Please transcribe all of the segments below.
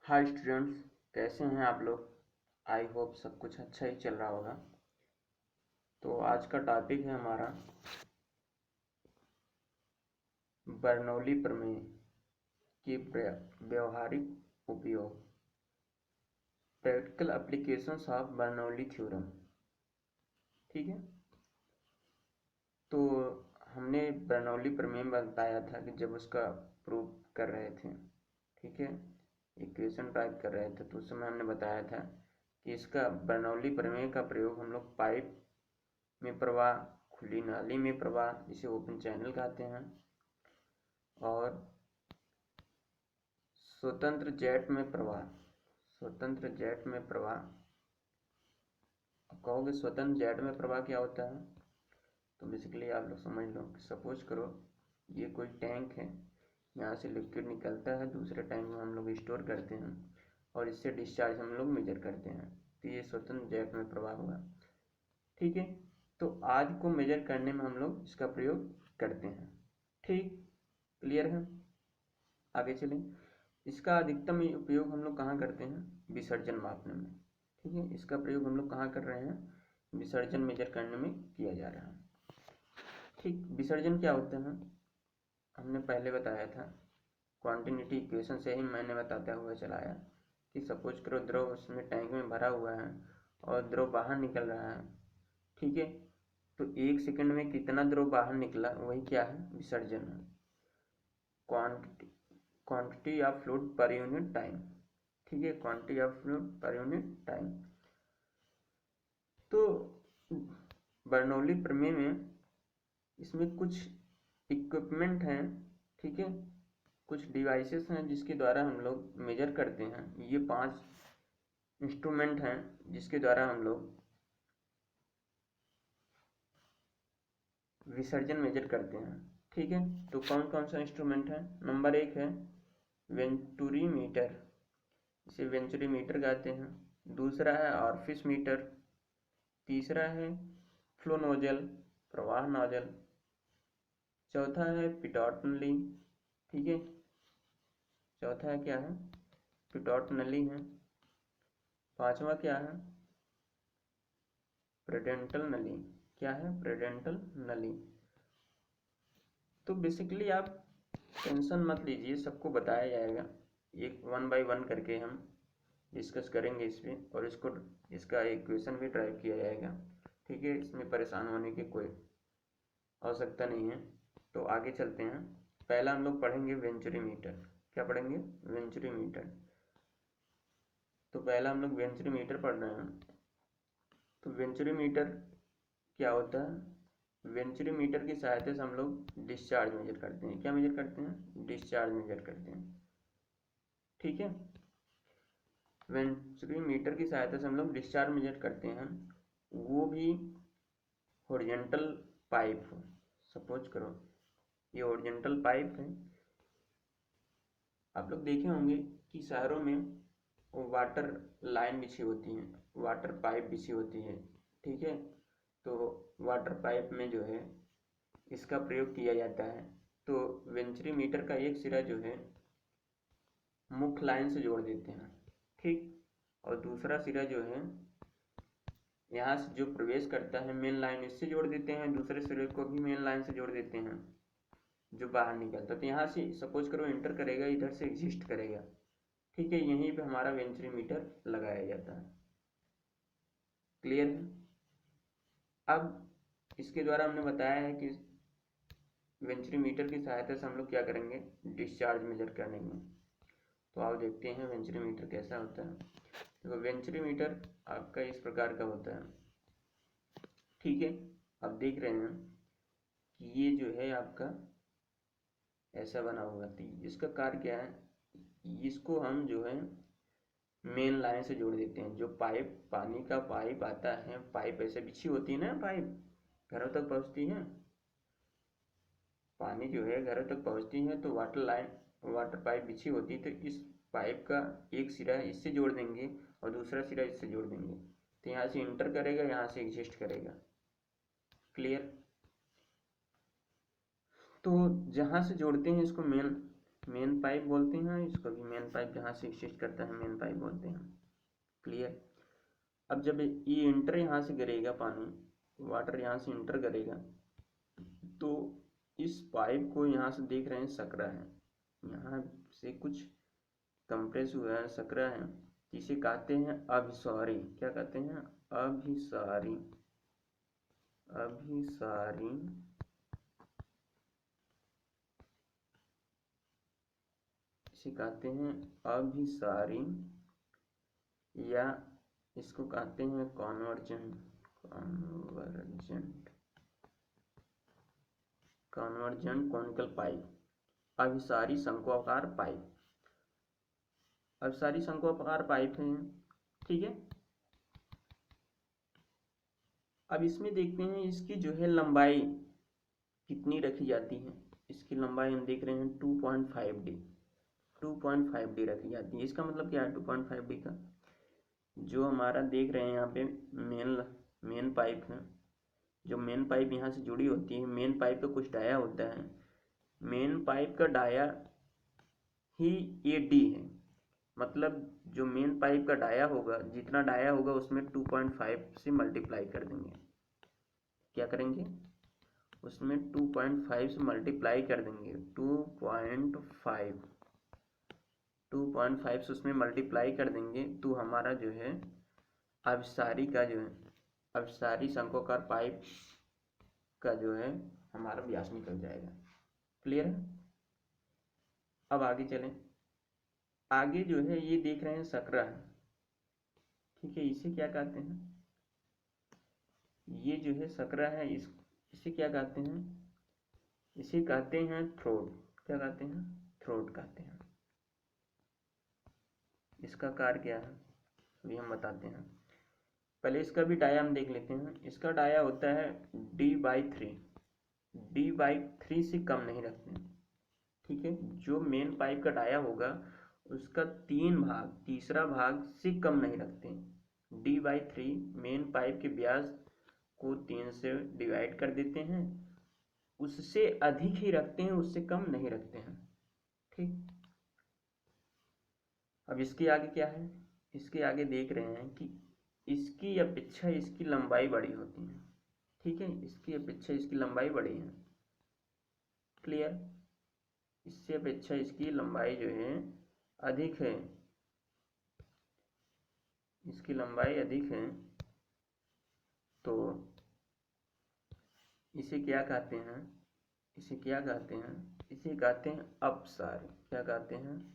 Hi students, कैसे हैं आप लोग। आई होप सब कुछ अच्छा ही चल रहा होगा। तो आज का टॉपिक है हमारा बर्नौली प्रमेय की व्यवहारिक उपयोग, practical applications of Bernoulli theorem. ठीक है, तो हमने बर्नौली प्रमेय में बताया था कि जब उसका प्रूफ कर रहे थे, ठीक है, इक्वेशन टाइप कर रहे थे, तो उस समय हमने बताया था कि इसका बर्नौली प्रमेय का प्रयोग हम लोग पाइप में प्रवाह, खुली नाली में प्रवाह जिसे ओपन चैनल कहते हैं, और स्वतंत्र जेट में प्रवाह। स्वतंत्र जेट में प्रवाह, अब कहोगे स्वतंत्र जेट में प्रवाह क्या होता है, तो बेसिकली आप लोग समझ लो कि सपोज करो ये कोई टैंक है, यहाँ से लिक्विड निकलता है, दूसरे टैंक में हम लोग स्टोर करते हैं और इससे डिस्चार्ज हम लोग मेजर करते हैं, तो ये स्वतंत्र जेट में प्रवाह हुआ। ठीक है, तो आज को मेजर करने में हम लोग इसका प्रयोग करते हैं। ठीक, क्लियर है। आगे चलें। इसका अधिकतम उपयोग हम लोग कहाँ करते हैं, विसर्जन मापने में। ठीक है, इसका प्रयोग हम लोग कहाँ कर रहे हैं, विसर्जन मेजर करने में किया जा रहा है। ठीक, विसर्जन क्या होता है हमने पहले बताया था, क्वांटिटी इक्वेशन से ही मैंने बताता हुआ चलाया कि सपोज करो द्रव उसमें टैंक में भरा हुआ है और द्रव बाहर निकल रहा है। ठीक है, तो 1 सेकंड में कितना द्रव बाहर निकला वही क्या है, विसर्जन है। Quantity of fluid per unit time. ठीक है, quantity of fluid per unit time. तो बर्नौली प्रमेय में इसमें कुछ इक्विपमेंट हैं, ठीक है, कुछ डिवाइसेस हैं जिसके द्वारा हम लोग मेजर करते हैं। ये 5 इंस्ट्रूमेंट हैं जिसके द्वारा हम लोग विसर्जन मेजर करते हैं। ठीक है, तो कौन कौन सा इंस्ट्रूमेंट है। नंबर 1 है वेंटुरी मीटर, इसे वेंचुरी मीटर कहते हैं। दूसरा है ऑर्फिस मीटर। तीसरा है फ्लो नोजल, प्रवाह नोजल। चौथा है पिटॉट नली। ठीक है, चौथा है क्या है, पिटॉट नली है। पांचवा क्या है, प्रेडेंटल नली। क्या है, प्रेडेंटल नली। तो बेसिकली आप टेंशन मत लीजिए, सबको बताया जाएगा, एक 1 बाय 1 करके हम डिस्कस करेंगे इस पे, और इसका इक्वेशन भी ड्राइव किया जाएगा। ठीक है, इसमें परेशान होने की कोई आवश्यकता नहीं है। तो आगे चलते हैं। पहला हम लोग पढ़ेंगे वेंचुरी मीटर। क्या पढ़ेंगे, वेंचुरी मीटर। तो पहला हम लोग वेंचुरी मीटर पढ़ रहे हैं। तो वेंचुरी मीटर क्या होता है, वेंचुरी मीटर की सहायता से हम लोग डिस्चार्ज मेजर करते हैं। क्या मेजर करते हैं, डिस्चार्ज मेजर करते हैं। ठीक है, वेंचुरी मीटर की सहायता से हम लोग डिस्चार्ज मेजर करते हैं, वो भी हॉरिजॉन्टल पाइप। सपोज करो ये हॉरिजॉन्टल पाइप है। आप लोग देखे होंगे कि शहरों में वाटर लाइन बिछी होती है, वाटर पाइप बिछी होती है। ठीक है, तो वाटर पाइप में जो है इसका प्रयोग किया जाता है। तो वेंचुरी मीटर का एक सिरा जो है मुख्य लाइन से जोड़ देते हैं, ठीक, और दूसरा सिरा जो है यहाँ से जो प्रवेश करता है मेन लाइन, इससे जोड़ देते हैं, दूसरे सिरे को भी मेन लाइन से जोड़ देते हैं जो बाहर निकलता है। तो यहाँ से सपोज करो इंटर करेगा, इधर से एग्जिस्ट करेगा। ठीक है, यहीं पे हमारा वेंचुरी मीटर लगाया जाता है। क्लियर है। अब इसके द्वारा हमने बताया है कि वेंचुरी मीटर की सहायता से हम लोग क्या करेंगे, डिस्चार्ज मेजर करेंगे। तो आप देखते हैं वेंचुरी मीटर कैसा होता है। देखो वेंचुरी मीटर आपका इस प्रकार का होता है। ठीक है, आप देख रहे हैं कि ये जो है आपका ऐसा बना हुआ, तो इसका कार्य क्या है, इसको हम जो है मेन लाइन से जोड़ देते हैं। जो पाइप, पानी का पाइप आता है, पाइप ऐसे बिछी होती है ना, पाइप घरों तक पहुंचती है, पानी जो है घरों तक पहुंचती है, तो वाटर लाइन, वाटर पाइप बिछी होती है, तो इस पाइप का एक सिरा इससे जोड़ देंगे और दूसरा सिरा इससे जोड़ देंगे, तो यहाँ से इंटर करेगा, यहाँ से एग्जिस्ट करेगा। क्लियर। तो जहाँ से जोड़ते हैं इसको मेन मेन पाइप बोलते हैं इसको भी, मेन पाइप जहाँ से एक्सिस्ट करता है मेन पाइप बोलते हैं। क्लियर। अब जब ये इंटर यहाँ से गिरेगा, पानी वाटर यहाँ से इंटर करेगा, तो इस पाइप को यहाँ से देख रहे हैं सकरा है, यहाँ से कुछ कंप्रेस हुआ है, सकरा है, जिसे कहते हैं अभिसारी। क्या कहते हैं? अभिसारी। अभिसारी इसे कहते हैं अभिसारी, या इसको कहते हैं कॉन्वर्जेंट। कॉन्वर्जेंट कॉनिकल पाइप, अभिसारी शंक्वाकार पाइप। अभिसारी शंक्वाकार पाइप है, ठीक है। अब इसमें देखते हैं इसकी जो है लंबाई कितनी रखी जाती है। इसकी लंबाई हम देख रहे हैं 2.5 डी, 2.5 डी रखी जाती है। इसका मतलब क्या है 2.5 डी का? जो हमारा देख रहे हैं यहाँ पे मेन पाइप है, जो मेन पाइप यहाँ से जुड़ी होती है, मेन पाइप का कुछ डाया होता है, मेन पाइप का डाया ही ये डी है। मतलब जो मेन पाइप का डाया होगा, जितना डाया होगा उसमें 2.5 से मल्टीप्लाई कर देंगे। क्या करेंगे? उसमें 2.5 से मल्टीप्लाई कर देंगे। 2.5 से उसमें मल्टीप्लाई कर देंगे तो हमारा जो है अभिसारी का जो है, अभिसारी शंक्वाकार पाइप का जो है हमारा व्यास निकल जाएगा। क्लियर है? अब आगे चलें। आगे जो है ये देख रहे हैं सकरा है, ठीक है। इसे क्या कहते हैं? ये जो है सकरा है, इसे क्या कहते हैं? इसे कहते हैं थ्रोट। क्या कहते हैं? थ्रोट कहते हैं। इसका कार्य क्या है अभी हम बताते हैं। पहले इसका भी डाया हम देख लेते हैं। इसका डाया होता है D/3, D/3 से कम नहीं रखते हैं, ठीक है। जो मेन पाइप का डाया होगा उसका 3 भाग, तीसरा भाग से कम नहीं रखते हैं। D/3 मेन पाइप के व्यास को 3 से डिवाइड कर देते हैं, उससे अधिक ही रखते हैं, उससे कम नहीं रखते हैं, ठीक। अब इसके आगे क्या है? इसके आगे देख रहे हैं कि इसकी अपेक्षा इसकी लंबाई बड़ी होती है, ठीक है। इसकी अपेक्षा इसकी लंबाई बड़ी है। क्लियर। इससे अपेक्षा इसकी लंबाई जो है अधिक है, इसकी लंबाई अधिक है, तो इसे क्या कहते हैं? इसे क्या कहते हैं? इसे कहते हैं अपसारी। क्या कहते हैं?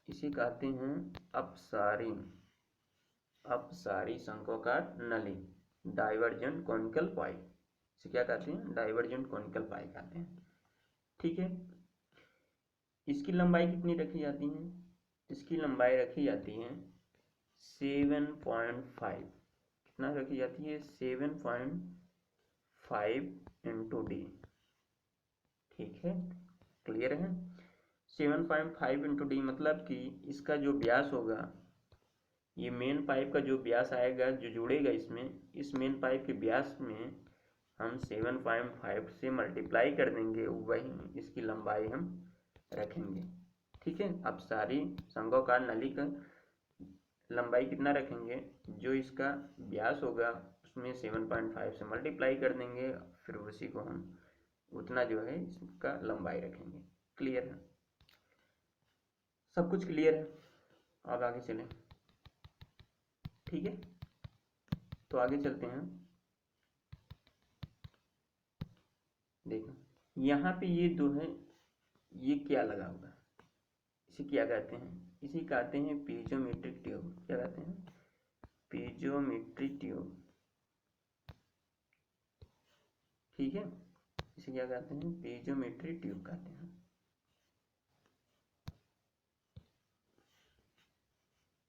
इसे कहते हैं अपसारी। अपसारी शंक्वाकार नली, डाइवर्जेंट कॉनिकल पाइप। इसे क्या कहते हैं? डाइवर्जेंट कॉनिकल पाइप कहते हैं, ठीक है। इसकी लंबाई कितनी रखी जाती है? इसकी लंबाई रखी जाती है 7.5। कितना रखी जाती है? 7.5 इंटू डी, ठीक है। क्लियर है? 7.5 इंटू डी मतलब कि इसका जो व्यास होगा, ये मेन पाइप का जो व्यास आएगा जो जुड़ेगा इसमें, इस मेन पाइप के व्यास में हम 7.5 से मल्टीप्लाई कर देंगे, वही इसकी लंबाई हम रखेंगे, ठीक है। अब सारी शंक्वाकार नली का लंबाई कितना रखेंगे? जो इसका व्यास होगा उसमें 7.5 से मल्टीप्लाई कर देंगे, फिर उसी को हम उतना जो है इसका लंबाई रखेंगे। क्लियर है? सब कुछ क्लियर है? अब आगे चलें, ठीक है। तो आगे चलते हैं। देखो यहाँ पे ये दो है, ये क्या लगा होगा? इसे क्या कहते हैं? इसे कहते हैं पीजोमेट्रिक ट्यूब। क्या कहते हैं? पीजोमेट्रिक ट्यूब, ठीक है। इसे क्या कहते हैं? पीजोमेट्रिक ट्यूब कहते हैं।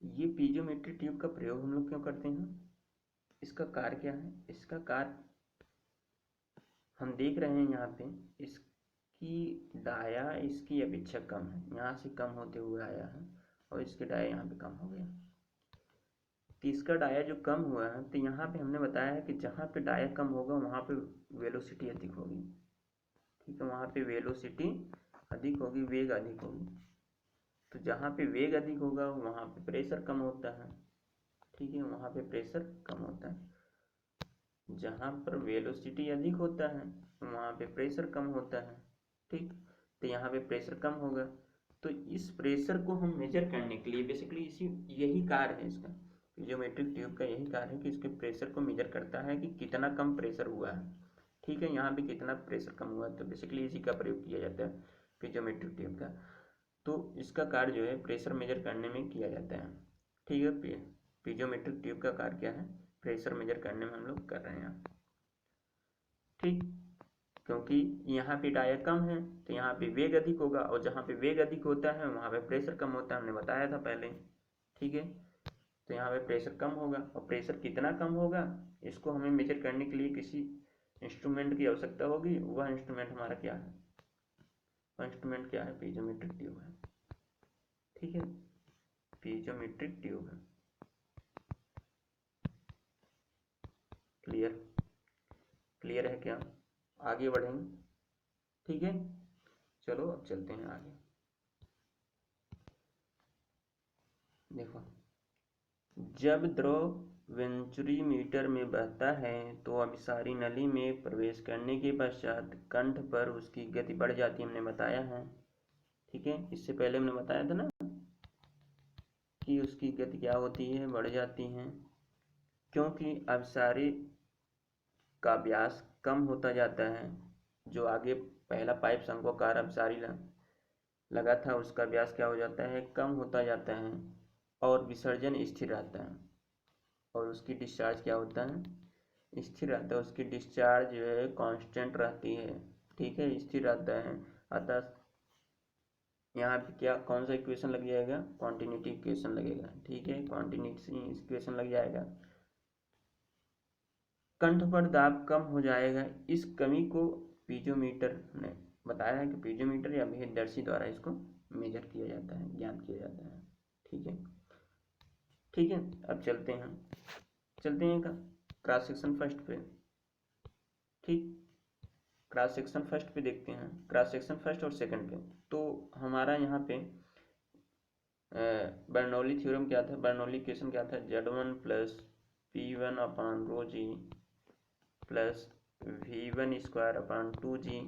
ये पीजोमेट्रिक ट्यूब का प्रयोग हम लोग क्यों करते हैं? इसका कार्य क्या है? इसका कार्य हम देख रहे हैं यहाँ पे, इसकी डाया इसकी अपेक्षा कम है, यहाँ से कम होते हुए आया है, और इसके डाया यहाँ पे कम हो गया। तो इसका डाया जो कम हुआ है, तो यहाँ पे हमने बताया है कि जहाँ पे डाया कम होगा वहाँ पे वेलोसिटी अधिक होगी, ठीक है। वहाँ पे वेलोसिटी अधिक होगी, वेग अधिक होगी। तो जहाँ पे वेग अधिक होगा वहाँ पे प्रेशर कम होता है, ठीक है, वहाँ पे प्रेशर कम होता है। जहाँ पर वेलोसिटी अधिक होता है वहाँ पे प्रेशर कम होता है, ठीक। तो यहाँ पे प्रेशर कम होगा। तो इस प्रेशर को हम मेजर करने के लिए बेसिकली यही कार्य है इसका, पीजोमेट्रिक ट्यूब का यही कार्य है कि इसके प्रेशर को मेजर करता है कि कितना कम प्रेशर हुआ है, ठीक है। यहाँ पे कितना प्रेशर कम हुआ है, तो बेसिकली इसी का प्रयोग किया जाता है पीजोमेट्रिक ट्यूब का। तो इसका कार्य जो है प्रेशर मेजर करने में किया जाता है, ठीक है। पीजोमेट्रिक ट्यूब का कार्य क्या है, प्रेशर मेजर करने में हम लोग कर रहे हैं, ठीक। क्योंकि यहाँ पे डाया कम है तो यहाँ पे वेग अधिक होगा, और जहाँ पे वेग अधिक होता है वहाँ पे प्रेशर कम होता है, हमने बताया था पहले, ठीक है। तो यहाँ पे प्रेशर कम होगा, और प्रेशर कितना कम होगा इसको हमें मेजर करने के लिए किसी इंस्ट्रूमेंट की आवश्यकता होगी। वह इंस्ट्रूमेंट हमारा क्या है, वह इंस्ट्रूमेंट क्या है, पीजोमेट्रिक ट्यूब है, ठीक है, पीजोमेट्रिक ट्यूब है। क्लियर, क्लियर है क्या, आगे बढ़ेंगे, ठीक है। चलो अब चलते हैं आगे। देखो, जब द्रव वेंचुरीमीटर में बहता है तो अभिसारी नली में प्रवेश करने के पश्चात कंठ पर उसकी गति बढ़ जाती है, हमने बताया है, ठीक है। इससे पहले हमने बताया था ना कि उसकी गति क्या होती है, बढ़ जाती है, क्योंकि अभिसारी का व्यास कम होता जाता है। जो आगे पहला पाइप शंक्वाकार अभिसारी लगा था उसका व्यास क्या हो जाता है, कम होता जाता है, और विसर्जन स्थिर रहता है, और उसकी डिस्चार्ज क्या होता है, स्थिर रहता है। उसकी डिस्चार्ज जो है कांस्टेंट रहती है, ठीक है, स्थिर रहता है। अतः यहाँ पे क्या, कौन सा इक्वेशन लग जाएगा, कॉन्टिन्यूटी इक्वेशन लगेगा, ठीक है, कॉन्टिन्यूटी इक्वेशन लग जाएगा। कंठ पर दाब कम हो जाएगा। इस कमी को पीजोमीटर ने बताया है कि पीजोमीटर या भेददर्शी द्वारा इसको मेजर किया जाता है, ज्ञात किया जाता है, ठीक है, ठीक है। अब चलते हैं क्रॉस सेक्शन फर्स्ट पे, ठीक। क्रॉस सेक्शन फर्स्ट पे देखते हैं, क्रॉस सेक्शन फर्स्ट और सेकंड पे। तो हमारा यहाँ पे बर्नौली थ्योरम क्या था, बर्नौली इक्वेशन क्या था, Z1 plus P1 upon rho g plus V1 square upon 2G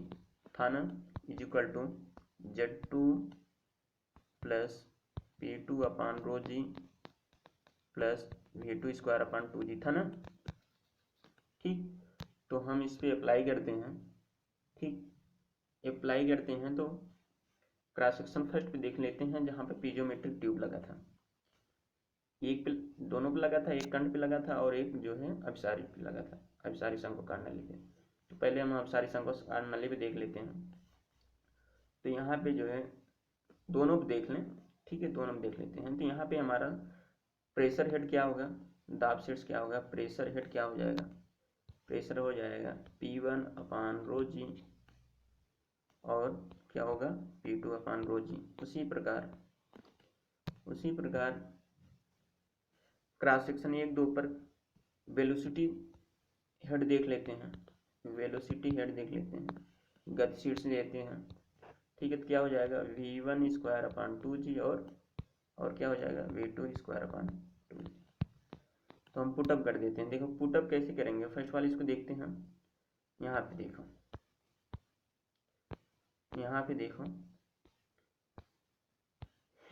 था ना, is equal to Z2 plus P2 upon rho g plus V2 square upon 2G था ना, ठीक। तो हम इस पे अप्लाई करते हैं, ठीक, अप्लाई करते हैं। तो क्रॉस सेक्शन फर्स्ट पे देख लेते हैं, जहाँ पे पीजोमेट्रिक ट्यूब लगा था, एक पे, दोनों पे लगा था, एक कंठ पे लगा था और एक जो है अभिसारी पे लगा था, अभिसारी शंक्वाकार नली पे। तो पहले हम अभिसारी शंक्वाकार नली पे देख लेते हैं। तो यहाँ पे जो है दोनों पे देख लें, ठीक है, दोनों पे देख लेते हैं। तो यहाँ पे हमारा प्रेशर हेड क्या होगा, दाब शीर्ष क्या होगा, प्रेशर हेड क्या हो जाएगा, प्रेशर हो जाएगा P1 अपान रो जी, और क्या होगा P2 अपान रो जी। उसी प्रकार क्रॉस सेक्शन 1-2 पर वेलोसिटी हेड देख लेते हैं, वेलोसिटी हेड देख लेते हैं, गति शीर्ष लेते हैं, ठीक है। तो क्या हो जाएगा V1 स्क्वायर अपान 2G, और क्या हो जाएगा V2 स्क्वायर अपान 2G। तो हम पुटअप कर देते हैं। देखो पुटअप कैसे करेंगे, फर्स्ट वाले इसको देखते हैं। यहाँ पे देखो, यहाँ पे देखो,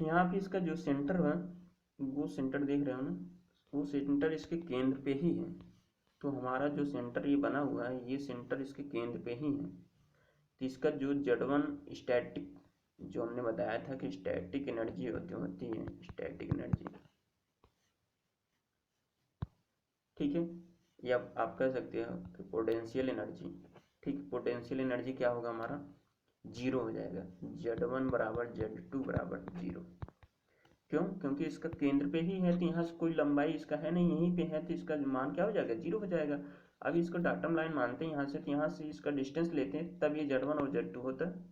यहाँ पे इसका जो सेंटर है वो सेंटर देख रहे हो ना, वो सेंटर इसके केंद्र पे ही है। तो हमारा जो सेंटर ये बना हुआ है ये सेंटर इसके केंद्र पे ही है। तो इसका जो Z1 स्टैटिक, जो हमने बताया था कि स्टैटिक एनर्जी होती है स्टैटिक एनर्जी, ठीक है, या आप कह सकते हो कि पोटेंशियल एनर्जी, ठीक। पोटेंशियल एनर्जी क्या होगा हमारा, जीरो हो जाएगा, Z1 बराबर Z2 बराबर जीरो। क्यों, क्योंकि इसका केंद्र पे ही है, तो यहाँ से कोई लंबाई इसका है नहीं, यहीं पे है, तो इसका मान क्या हो जाएगा, जीरो हो जाएगा। अब इसको डाटम लाइन मानते हैं यहाँ से, तो यहाँ से इसका डिस्टेंस लेते हैं तब ये Z1 और Z2 होता है,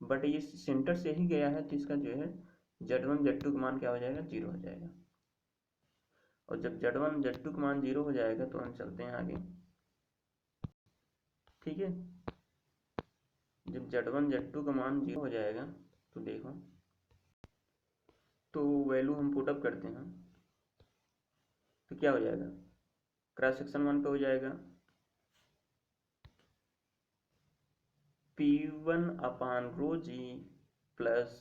बट ये सेंटर से ही गया है तो इसका जो है Z1 Z2 का मान क्या हो जाएगा, जीरो हो जाएगा। और जब Z1 Z2 का मान जीरो हो जाएगा तो हम चलते हैं आगे, ठीक है। जब Z1 Z2 का मान 0 हो जाएगा तो देखो, तो वैल्यू हम पुटअप करते हैं तो क्या हो जाएगा, क्रॉस सेक्शन 1 पे हो जाएगा P1 upon rho g plus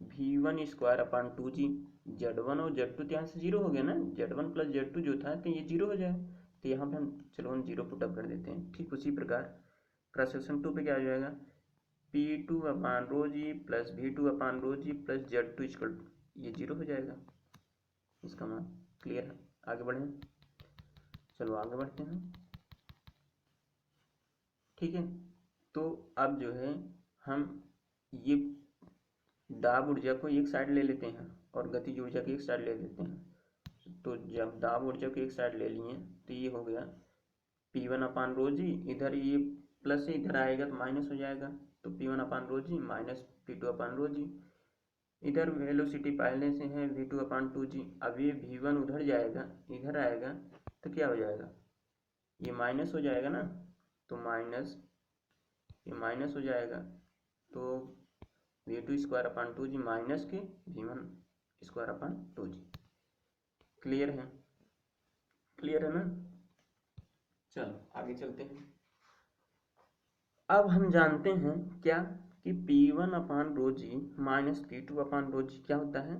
V1 square upon 2G। Z1 और Z2 तो यहाँ से 0 हो गया ना, Z1 प्लस Z2 जो था तो ये 0 हो जाए, तो यहाँ पे हम 0 पुटअप कर देते हैं। ठीक उसी प्रकार क्रॉस सेक्शन 2 पे क्या हो जाएगा, P2 upon rho g plus V2 अपान rho g plus Z2 equal, ये 0 हो जाएगा इसका मान। क्लियर है, आगे बढ़ें, चलो आगे बढ़ते हैं। ठीक है, तो अब जो है हम ये दाब ऊर्जा को एक साइड ले लेते हैं और गतिज ऊर्जा को एक साइड ले लेते हैं। तो जब दाब ऊर्जा को एक साइड ले लिए तो ये हो गया P1 अपान रो जी, इधर ये प्लस से इधर आएगा तो माइनस हो जाएगा, तो P1 upon rho g minus P2 upon rho जी। इधर वेलोसिटी पहले से है V2 अपान 2G, अब ये V1 उधर जाएगा इधर आएगा तो क्या हो जाएगा, ये माइनस हो जाएगा ना, तो माइनस, ये माइनस हो जाएगा, तो V2 square upon 2G minus के V1 square upon 2G। Clear है, क्लियर है ना। चलो आगे चलते हैं। अब हम जानते हैं क्या कि P1 upon rho g minus P2 upon rho जी क्या होता है,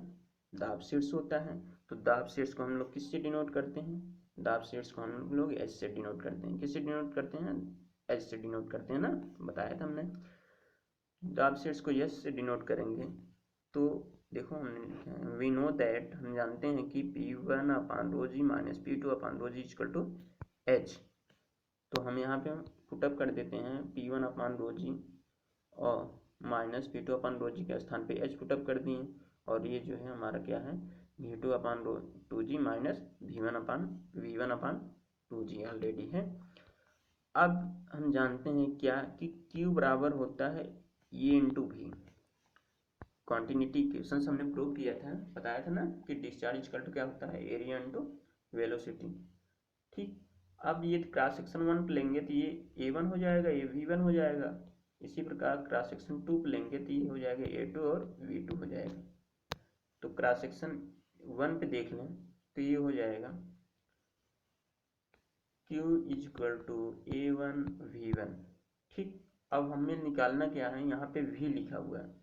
दाब शीर्ष होता है। तो दाब शीर्ष को हम लोग किससे डिनोट करते हैं, दाब शीर्ष को हम लोग H से डिनोट करते हैं। किससे डिनोट करते हैं, H से डिनोट करते हैं ना, बताया था हमने। दाब शीर्ष को H से डिनोट करेंगे तो देखो हमने लिखा है वी नो दैट, हम जानते हैं कि P1 upon rho g minus P2 upon rho g equal to H। तो हम यहाँ पे पुटअप कर देते हैं P1 अपान रो जी और माइनस P2 अपान रो जी के स्थान पे H पुटअप कर दिए, और ये जो है हमारा क्या है V2 अपान रो 2G माइनस V1 अपान 2G ऑलरेडी है। अब हम जानते हैं क्या कि Q बराबर होता है ये इंटू भी। कॉन्टिन्यूटी क्वेश्चन हमने प्रूव किया था, बताया था ना कि डिस्चार्ज इक्वल टू क्या होता है, एरिया इंटू वेलोसिटी। ठीक, अब ये क्रॉस सेक्शन 1 पे लेंगे तो ये A1 हो जाएगा, ये V1 हो जाएगा। इसी प्रकार क्रॉस सेक्शन 2 पे लेंगे तो ये हो जाएगा A2 और V2 हो जाएगा। तो क्रॉस सेक्शन 1 पे देख लें तो ये हो जाएगा Q equal to A1 V1। ठीक, अब हमें निकालना क्या है, यहाँ पे V लिखा हुआ है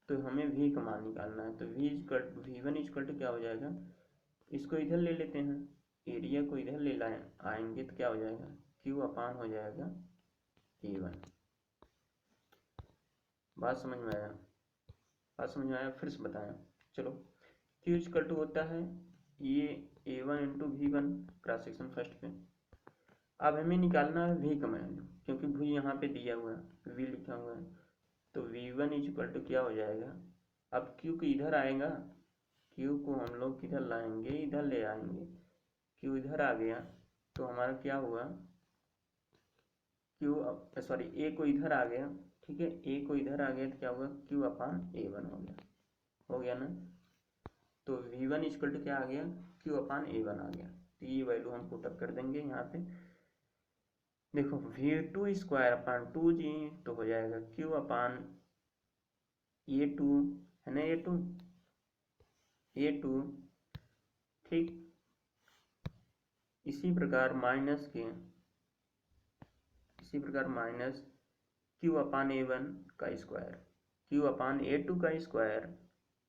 तो हमें V का मान निकालना है। तो V1 इक्वल टू क्या हो जाएगा, इसको इधर ले लेते हैं, एरिया को इधर ले लाए आएंगे तो क्या हो जाएगा, Q अपान हो जाएगा A1। बात समझ में आया, बात समझ में आया, फिर से बताया। चलो Q इक्वल टू होता है ये A1 into V1 cross section first पे। अब हमें निकालना है V का मान, क्योंकि V यहाँ पे दिया हुआ है, V लिखा हुआ है, तो V1 इक्वल टू क्या हो जाएगा, अब Q को इधर आएगा, Q को हम लोग किधर लाएंगे, इधर ले आएंगे, Q इधर आ गया तो हमारा क्या हुआ, Q सॉरी A को इधर आ गया, ठीक है, A को इधर आ गया तो क्या हुआ, Q अपान A1 हो गया ना। तो V1 इक्वल टू क्या आ गया, Q अपान A1 आ गया। तो ये वैल्यू हम पुटअप कर देंगे यहाँ पे। देखो V2 स्क्वायर अपान 2G तो हो जाएगा Q अपान A2 है ना, A2 ठीक। इसी प्रकार माइनस Q अपान A1 का स्क्वायर, Q अपान A2 का स्क्वायर।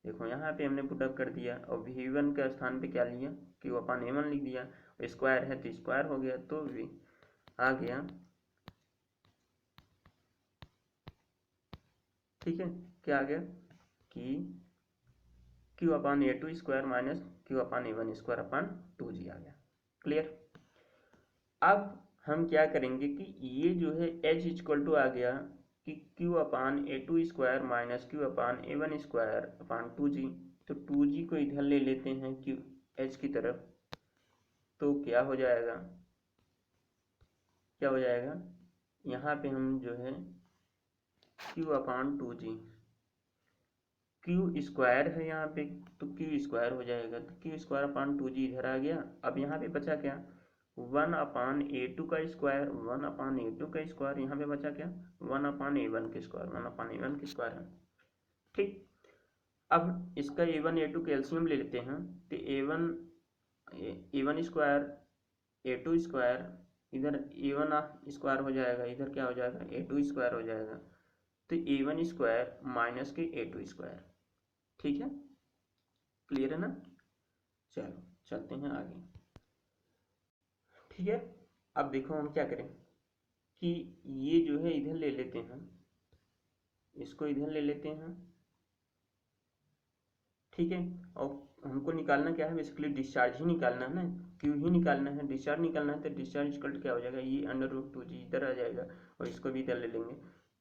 देखो यहाँ पे हमने पुटअप कर दिया और V1 के स्थान पे क्या लिया, Q अपान A1 लिख दिया, स्क्वायर है तो स्क्वायर हो गया, तो V आ गया। ठीक है, क्या आ गया कि Q अपान A2 स्क्वायर माइनस Q अपान A1 स्क्वायर अपान 2G आ गया। क्लियर। अब हम क्या करेंगे कि ये जो है H इक्वल टू आ गया कि Q अपान A2 स्क्वायर माइनस Q अपान A1 स्क्वायर अपान 2G। तो 2G को इधर ले लेते हैं Q H की तरफ, तो क्या हो जाएगा, यहाँ पे हम जो है Q अपान 2G, Q स्क्वायर है यहाँ पे तो Q स्क्वायर हो जाएगा, तो Q स्क्वायर अपान 2G इधर आ गया। अब यहाँ पे बचा क्या, 1/A2 का स्क्वायर, 1/A2 का स्क्वायर, यहाँ पे बचा क्या, 1/A1 के स्क्वायर, 1/A1 के स्क्वायर है। ठीक, अब इसका A1 A2 के एलसीएम ले लेते हैं, तो A1 स्क्वायर A2 स्क्वायर, इधर A1 स्क्वायर हो जाएगा, इधर क्या हो जाएगा, A2 स्क्वायर हो जाएगा, तो A1 स्क्वायर माइनस के A2 स्क्वायर। ठीक है, क्लियर है ना। चलो चलते हैं आगे। ठीक है, अब देखो हम क्या करें कि ये जो है इधर ले लेते हैं, इसको इधर ले लेते हैं। ठीक है, और हमको निकालना क्या है, बेसिकली डिस्चार्ज ही निकालना है ना, क्यू ही निकालना है, डिस्चार्ज निकालना है। तो डिस्चार्ज इक्वल क्या हो जाएगा, ये √2g इधर आ जाएगा और इसको भी इधर ले लेंगे,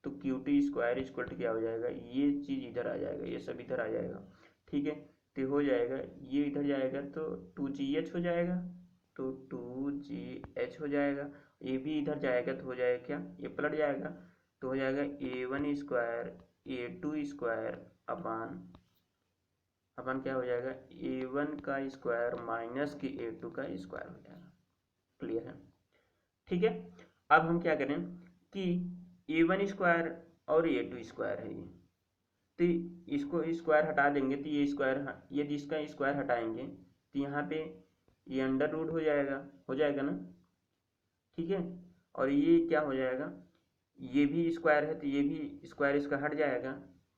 तो QT स्क्वायर इक्वल क्या हो जाएगा, ये चीज़ इधर आ जाएगा, ये सब इधर आ जाएगा। ठीक है, तो हो जाएगा, ये इधर जाएगा तो 2GH हो जाएगा, तो 2GH हो जाएगा, ये भी इधर जाएगा तो हो जाएगा क्या, ये पलट जाएगा, तो हो जाएगा A1 square A2 square upon क्या हो जाएगा, A1 का स्क्वायर माइनस के A2 का स्क्वायर हो जाएगा। क्लियर है। ठीक है, अब हम क्या करें कि A1 स्क्वायर और A2 स्क्वायर है ये, तो इसको स्क्वायर हटा देंगे, तो ये स्क्वायर, यदि इसका स्क्वायर हटाएंगे तो यहाँ पे ये अंडर रूट हो जाएगा ना। ठीक है, और ये क्या हो जाएगा, ये भी स्क्वायर है तो ये भी स्क्वायर इसका हट जाएगा।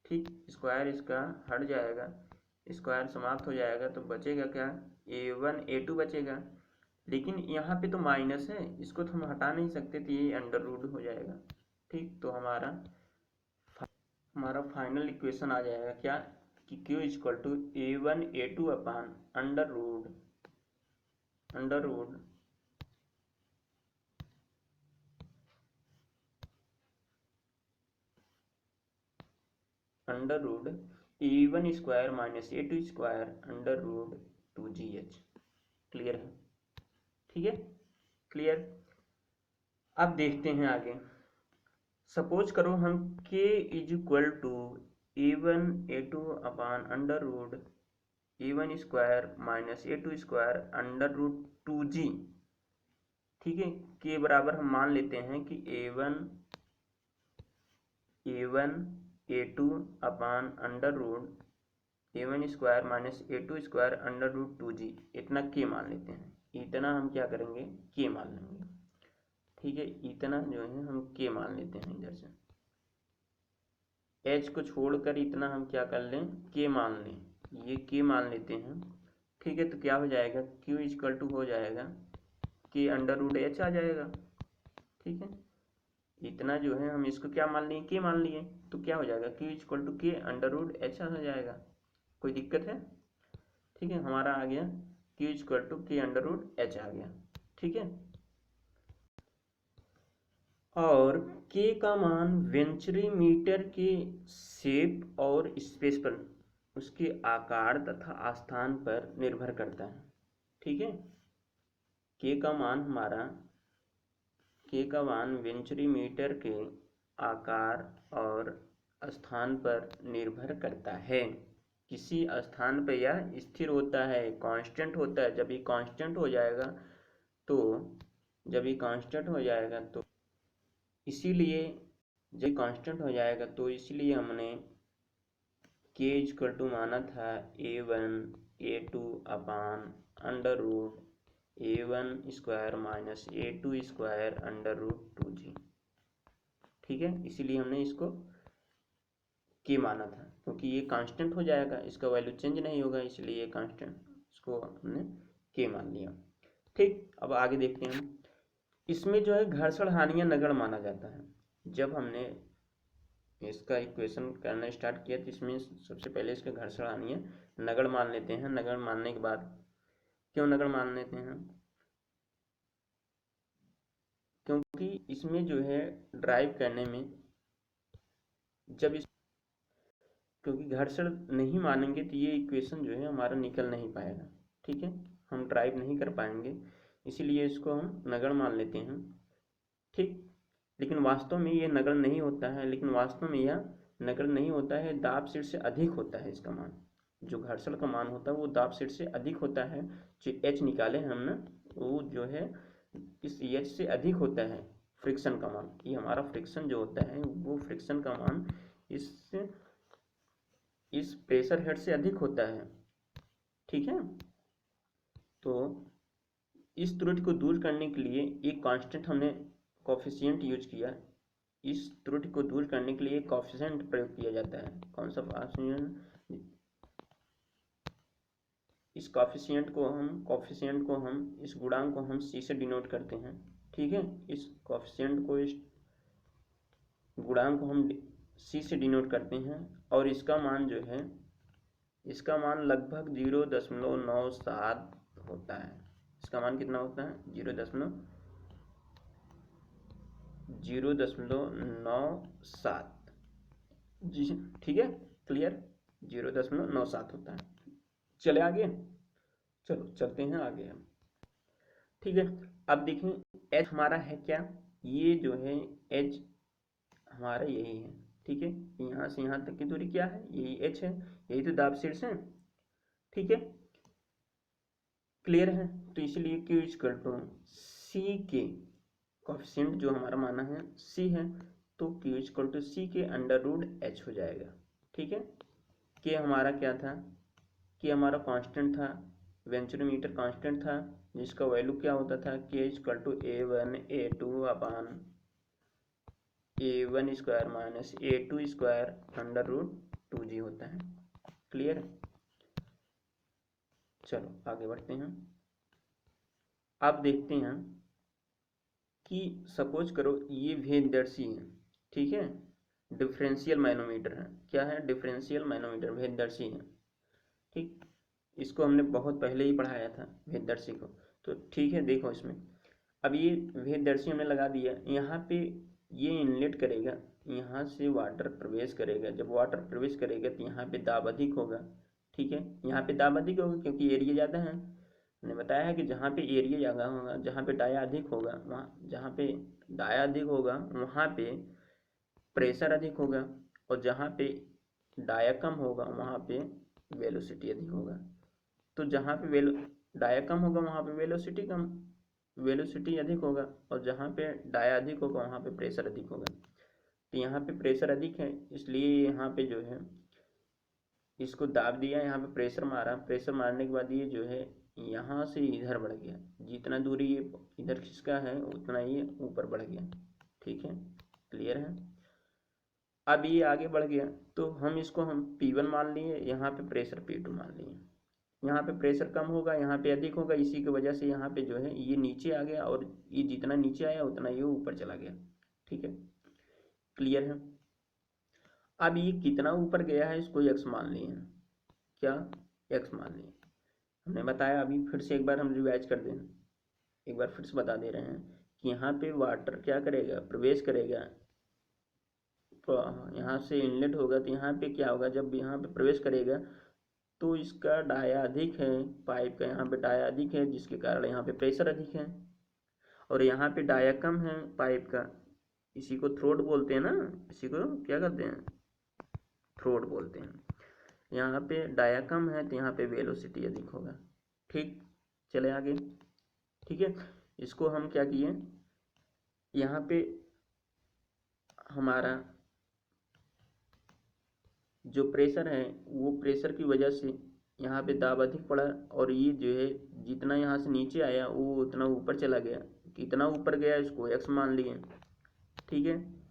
ठीक, स्क्वायर इसका हट जाएगा, स्क्वायर समाप्त हो जाएगा, तो बचेगा क्या, A1 A2 बचेगा, लेकिन यहाँ पे तो माइनस है, इसको तो हम हटा नहीं सकते, तो ये अंडर रूट हो जाएगा। ठीक, तो हमारा फाइनल इक्वेशन आ जाएगा क्या कि Q equal to A1 A2 upon under root A1 square minus A2 square under root 2GH। Clear है। ठीक है, क्लियर। अब देखते हैं आगे। सपोज करो हम K is equal to A1 A2 upon under root A1 square minus A2 square under root 2G। ठीक है, K बराबर हम मान लेते हैं कि A1 A2 upon under root A1 square minus A2 square under root 2G, इतना K मान लेते हैं। इतना हम क्या करेंगे, K मान लेंगे। ठीक है, इतना जो है हम K मान लेते हैं, इधर से H को छोड़कर इतना हम क्या कर लें, K मान लें, ये K मान लेते हैं। ठीक है, तो क्या हो जाएगा, Q इक्वल टू हो जाएगा K अंडर रूट H आ जाएगा। ठीक है, इतना जो है हम इसको क्या मान लिए, K मान लिए, तो क्या हो जाएगा, Q equal to K under root H आ जाएगा। कोई दिक्कत है। ठीक है, हमारा आ गया Q equal to K under root H आ गया। ठीक है, और K का मान वेंचुरीमीटर के शेप और स्पेस पर, उसके आकार तथा स्थान पर निर्भर करता है। ठीक है, K का मान वेंचुरीमीटर के आकार और स्थान पर निर्भर करता है। किसी स्थान पर यह स्थिर होता है, कांस्टेंट होता है। जब ये कांस्टेंट हो जाएगा तो इसीलिए हमने K इक्वल टू माना था A1 A2 upon under root A1 square minus A2 square under root 2G। ठीक है, इसीलिए हमने इसको K माना था, क्योंकि ये कांस्टेंट हो जाएगा, इसका वैल्यू चेंज नहीं होगा, इसलिए ये कांस्टेंट, इसको हमने K मान लिया। ठीक, अब आगे देखते हैं। इसमें जो है घर्षण हानियां नगण्य माना जाता है। जब हमने इसका इक्वेशन करना स्टार्ट किया तो इसमें सबसे पहले इसके घर्षण हानियां नगण्य मान लेते हैं। नगण्य मानने के बाद, क्यों नगण्य मान लेते हैं, क्योंकि इसमें जो है ड्राइव करने में क्योंकि घर्षण नहीं मानेंगे तो ये इक्वेशन जो है हमारा निकल नहीं पाएगा। ठीक है, हम ड्राइव नहीं कर पाएंगे, इसीलिए इसको हम नगण्य मान लेते हैं। ठीक, लेकिन वास्तव में ये नगण्य नहीं होता है, दाब सीट से अधिक होता है इसका मान। जो घर्षण का मान होता है वो दाब सीट से अधिक होता है। जो H निकाले हमने, वो जो है इस एच से अधिक होता है फ्रिक्शन का मान, ये हमारा फ्रिक्शन जो होता है वो फ्रिक्शन का मान इस प्रेशर हेड से अधिक होता है, ठीक है। तो इस त्रुटि को दूर करने के लिए एक कांस्टेंट हमने कोफिशिएंट यूज किया, इस त्रुटि को दूर करने के लिए कोफिशिएंट प्रयोग किया जाता है। कौन सा कोफिशिएंट? इस कोफिशिएंट को हम इस गुणांक को हम सी से डिनोट करते हैं, ठीक है। इस कोफिशिएंट को, इस गुणांक को हम सी से डिनोट करते हैं और इसका मान जो है, इसका मान लगभग 0.97 होता है। इसका मान कितना होता है? 0.97 जी, ठीक है, क्लियर। 0.97 होता है। चले आगे, चलो चलते हैं आगे हम, ठीक है। अब देखें एच हमारा है क्या, ये जो है एच हमारा यही है, ठीक है। यहाँ से यहाँ तक की दूरी क्या है? यही एच है, यही तो दाब शीर्ष है, ठीक है, क्लियर है। तो इसलिए Q इक्वल टू सी के, कोफिशिएंट जो हमारा माना है सी है, तो Q इक्वल टू सी के अंडर रूट एच हो जाएगा, ठीक है। के हमारा क्या था? के हमारा कांस्टेंट था, वेंचुरोमीटर कांस्टेंट था, जिसका वैल्यू क्या होता था? K equal to A1 A2 upon A1 square minus A2 square under root 2G होता है, क्लियर। चलो आगे बढ़ते हैं। अब देखते हैं कि सपोज करो ये भेददर्शी है, ठीक है, डिफरेंशियल मैनोमीटर है। क्या है? डिफरेंशियल मैनोमीटर, भेददर्शी है, ठीक। इसको हमने बहुत पहले ही पढ़ाया था भेददर्शी को, तो ठीक है। देखो इसमें अब ये भेददर्शी हमने लगा दिया, यहाँ पे ये इनलेट करेगा, यहाँ से वाटर प्रवेश करेगा। जब वाटर प्रवेश करेगा तो यहाँ पे दाब अधिक होगा, ठीक है। यहाँ पे दाब अधिक होगा क्योंकि एरिया ज़्यादा है। हमने बताया है कि जहाँ पे एरिया ज़्यादा होगा, जहाँ पे डाया अधिक होगा, वहाँ जहाँ पे डाया अधिक होगा वहाँ पे प्रेशर अधिक होगा, और जहाँ पे डाया कम होगा वहाँ पे वेलोसिटी अधिक होगा। तो जहाँ पे डाया कम होगा वहाँ पे वेलोसिटी अधिक होगा, और जहाँ पे डाया अधिक होगा वहाँ पे प्रेशर अधिक होगा। तो यहाँ पे प्रेशर अधिक है, इसलिए यहाँ पे जो है इसको दाब दिया, यहाँ पे प्रेशर मारा, प्रेशर मारने के बाद ये जो है यहाँ से इधर बढ़ गया, जितना दूरी ये इधर खिसका है उतना ये ऊपर बढ़ गया, ठीक है, क्लियर है। अब ये आगे बढ़ गया तो हम इसको P1 मान लिए, यहाँ पे प्रेशर P2 मान लिए। यहाँ पे प्रेशर कम होगा, यहाँ पे अधिक होगा, इसी की वजह से यहाँ पे जो है ये नीचे आ गया, और ये जितना नीचे आया उतना ये ऊपर चला गया, ठीक है, क्लियर है। अब ये कितना ऊपर गया है इसको x मान लिए, क्या x मान लिए। हमने बताया, अभी फिर से एक बार हम रिवाइज कर दें, एक बार फिर से बता दे रहे हैं कि यहाँ पे वाटर क्या करेगा? प्रवेश करेगा, यहाँ से इनलेट होगा, तो यहाँ पे क्या होगा? जब यहाँ पे प्रवेश करेगा तो इसका डाया अधिक है, पाइप का यहाँ पे डाया अधिक है, जिसके कारण यहाँ पे प्रेशर अधिक है, और यहाँ पे डाया कम है पाइप का, इसी को थ्रोट बोलते हैं ना, इसी को क्या करते हैं? थ्रोट बोलते हैं। यहाँ पे डाया कम है तो यहाँ पे वेलोसिटी अधिक होगा, ठीक। चले आगे, ठीक है। इसको हम क्या किए, यहाँ पे हमारा जो प्रेशर है वो प्रेशर की वजह से यहाँ पे दाब अधिक पड़ा, और ये जो है जितना यहाँ से नीचे आया वो उतना ऊपर चला गया। कितना ऊपर गया इसको x मान लिए, ठीक है,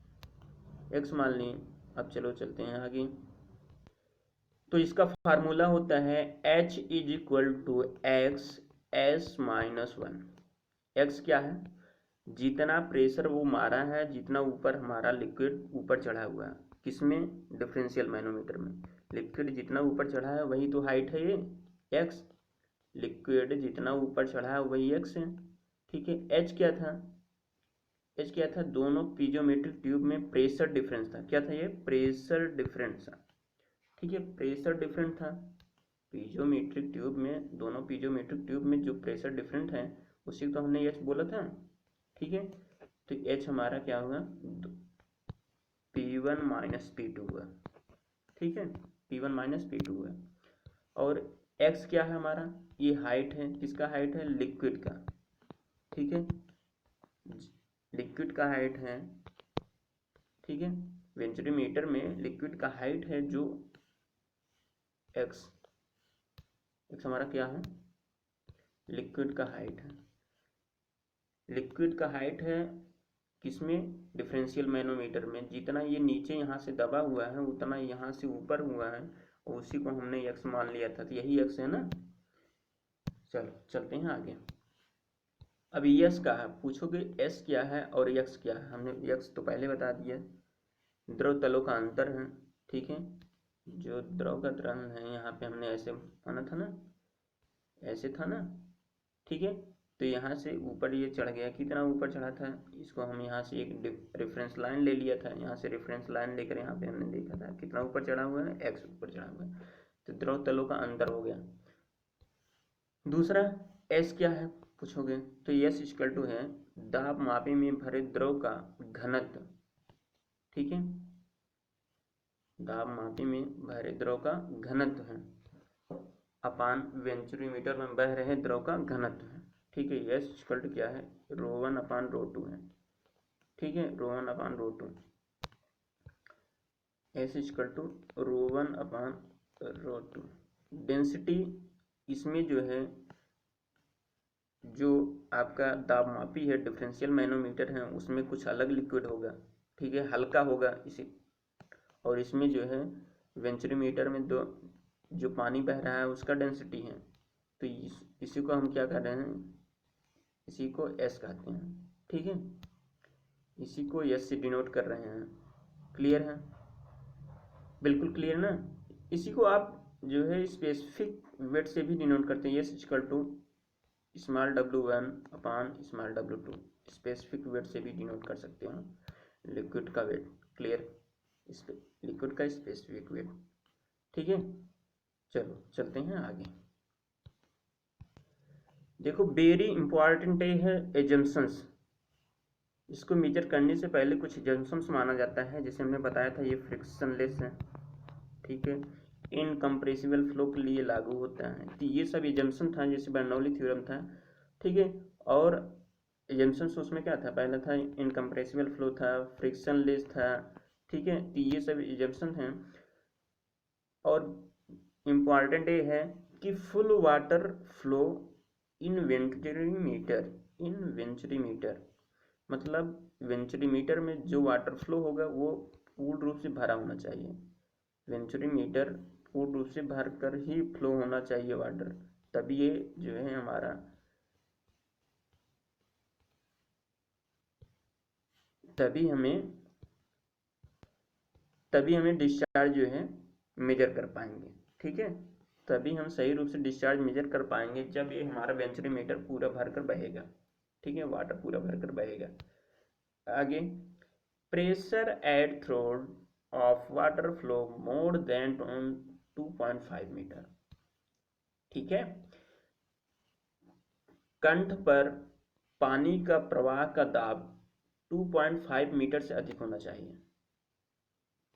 x मान लिए। अब चलो चलते हैं आगे। तो इसका फार्मूला होता है H is equal to x s minus one. X क्या है? जितना प्रेशर वो मारा है, जितना ऊपर हमारा लिक्विड ऊपर चढ़ा हुआ है, किसमें? डिफरेंशियल मैनोमीटर में। लिक्विड जितना ऊपर चढ़ा है वही तो हाइट है, ये एक्स। लिक्विड जितना ऊपर चढ़ा है वही एक्स है, ठीक है। एच क्या था? एच क्या था? दोनों पीजोमेट्रिक ट्यूब में प्रेशर डिफरेंस था। क्या था ये? प्रेशर डिफरेंस था, ठीक है, प्रेशर डिफरेंट था। पीजोमेट्रिक ट्यूब में, दोनों पीजोमेट्रिक ट्यूब में जो प्रेशर डिफरेंट है उसी को हमने एच बोला था, ठीक है। तो एच हमारा क्या होगा? P1 माइनस P2 हुआ, ठीक है, P1 माइनस P2 हुआ। और x क्या है हमारा? ये हाइट है, किसका हाइट है? लिक्विड का, ठीक है। लिक्विड का हाइट है, ठीक है, वेंचुरीमीटर में लिक्विड का हाइट है जो एक्स हमारा क्या है, लिक्विड का हाइट है। लिक्विड का हाइट है किसमें, डिफरेंशियल मैनोमीटर में। जितना ये नीचे यहाँ से दबा हुआ है उतना यहाँ से ऊपर हुआ है, और उसी को हमने एक्स मान लिया था, तो यही एक्स है ना। चलो चलते हैं आगे। अब यस का है, पूछोगे एस क्या है और यक्स क्या है। हमने यक्स तो पहले बता दिया, द्रव तलों का अंतर है, ठीक है। जो द्रव का त्वरण है, यहाँ पे हमने ऐसे माना था ना, ऐसे था ना, ठीक है। तो यहाँ से ऊपर ये चढ़ गया, कितना ऊपर चढ़ा था, इसको हम यहाँ से एक रेफरेंस लाइन ले लिया था, यहाँ से रेफरेंस लाइन लेकर यहाँ पे हमने देखा था कितना ऊपर चढ़ा हुआ है, एक्स ऊपर चढ़ा हुआ है। तो द्रव तलों का अंतर हो गया। दूसरा एस क्या है पूछोगे, तो एस इक्वल टू है दाब मापे में भरे द्रव का घनत्व, ठीक है। दाब मापे में भरे द्रव का घनत्व है अपान वेंचुरीमीटर में बह रहे द्रव का घनत्व है, ठीक है। एस इक्वल टू क्या है, ρ1 अपान ρ2 है, ठीक है, ρ1 upon ρ2। S equal to ρ1 upon ρ2। Density इसमें जो है, जो आपका दाब मापी है, डिफरेंशियल मैनोमीटर है, उसमें कुछ अलग लिक्विड होगा, ठीक है, हल्का होगा इसी। और इसमें जो है वेंचुरीमीटर में दो जो पानी बह रहा है उसका डेंसिटी है। तो इसी को हम क्या कर रहे हैं, इसी को एस कहते हैं, ठीक है। इसी को एस से डिनोट कर रहे हैं। क्लियर है, बिल्कुल क्लियर ना। इसी को आप जो है स्पेसिफिक वेट से भी डिनोट करते हैं, s equal to small w1 upon small w2, specific weight से भी डिनोट कर सकते हैं लिक्विड का वेट। क्लियर, लिक्विड का स्पेसिफिक वेट, ठीक है। चलो चलते हैं आगे। देखो वेरी इंपॉर्टेंट है एजम्पशंस। इसको मेजर करने से पहले कुछ एजम्पशंस माना जाता है, जैसे हमने बताया था ये फ्रिक्शनलेस है, ठीक है, इनकम्प्रेसिबल फ्लो के लिए लागू होता है। तो ये सब एजम्पशन था, जैसे बर्नौली थ्योरम था, ठीक है। और एजम्पशंस उसमें क्या था, पहला था इनकम्प्रेसिबल फ्लो था, फ्रिक्शनलेस था, ठीक है। तो ये सब एजम्पशन हैं। और इम्पॉर्टेंट ये है कि full water flow in venturimeter, मतलब वेंचुरीमीटर में जो वाटर फ्लो होगा वो पूर्ण रूप से भरा होना चाहिए। वेंचुरीमीटर पूर्ण रूप से भर कर ही फ्लो होना चाहिए वाटर, तभी ये जो है हमारा, तभी हमें डिस्चार्ज जो है मेजर कर पाएंगे, ठीक है। तभी हम सही रूप से डिस्चार्ज मेजर कर पाएंगे जब ये हमारा वेंचुरीमीटर पूरा भरकर बहेगा, ठीक है, वाटर पूरा भरकर बहेगा। आगे, pressure at throat of water flow more than 2.5 metre, ठीक है। कंठ पर पानी का प्रवाह का दाब 2.5 मीटर से अधिक होना चाहिए,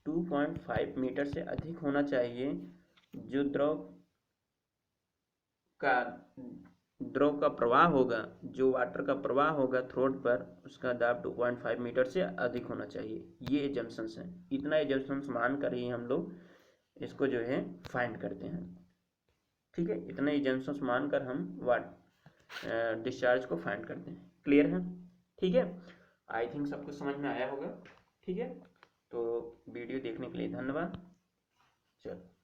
2.5 मीटर से अधिक होना चाहिए। जो द्रव का प्रवाह होगा, जो वाटर का प्रवाह होगा थ्रोट पर, उसका दाब 2.5 मीटर से अधिक होना चाहिए। ये एजम्पशंस हैं, इतना एजम्पशंस मान कर ही हम लोग इसको जो है फाइंड करते हैं, ठीक है। इतना एजम्पशंस मानकर हम डिस्चार्ज को फाइंड करते हैं। क्लियर है, ठीक है। आई थिंक सबको समझ में आया होगा, ठीक है। तो वीडियो देखने के लिए धन्यवाद। चलो।